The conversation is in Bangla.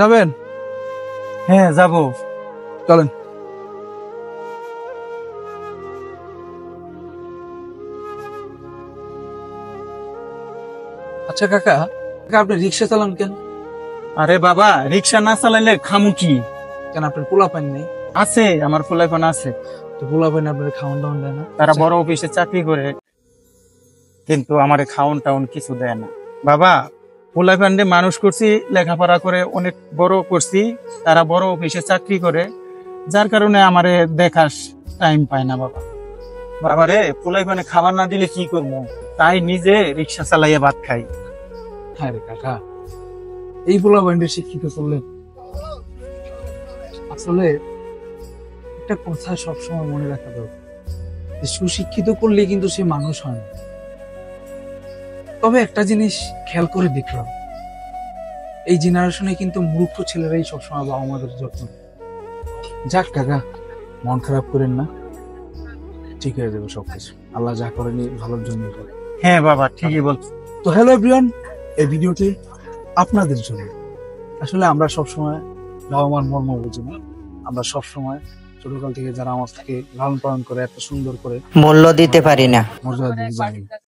যাবেন? হ্যাঁ যাবো। চলেন। আচ্ছা কাকা, আপনি রিক্সা চালান কেন? আরে বাবা, রিক্সা না চালাইলে খামু কি? কেন আপনার পোলা পান নেই? আছে, আমার ফুলাইফোন আছে। তো পোলা পান আপনার খাওয়ান দাওয়ান দেয় না? তারা বড় অফিসে চাকরি করে, কিন্তু আমার খাওন টাউন কিছু দেয় না। বাবা, ফুলাইফান্ডে মানুষ করছি, লেখাপড়া করে অনেক বড় করছি, তারা বড় অফিসে চাকরি করে, যার কারণে আমারে দেখার টাইম পায় না বাবা। বাবা রে, ফুলাইফানে খাবার না দিলে কি করবো, তাই নিজে রিক্সা চালাইয়া ভাত খাই। হ্যাঁ রে কাকা, এই পোলা পান্ডে শিক্ষিত করলেন। আসলে একটা কথা সবসময় মনে রাখা দরকার, যে সুশিক্ষিত করলে কিন্তু সে মানুষ হয় না। তবে একটা জিনিস খেয়াল করে দেখলাম, এই জেনারেশনে কিন্তু মূর্খ ছেলেরাই সবসময় বাবা মাদের যত্ন নেয়। যাক কাকা, মন খারাপ করেন না, ঠিক হয়ে যাবে সবকিছু। আল্লাহ যা করেনি ভালোর জন্য করে। হ্যাঁ বাবা, ঠিকই বলছো। তো হ্যালো এভরিওয়ান, এই ভিডিওটি আপনাদের জন্য। আসলে আমরা সবসময় বাবা মার মর্ম বুঝি না। আমরা সবসময় ছোটকাল থেকে যারা আমার থেকে লালন পালন করে, এত সুন্দর করে মূল্য দিতে পারি না। মর্যাদা দিয়ে জানি।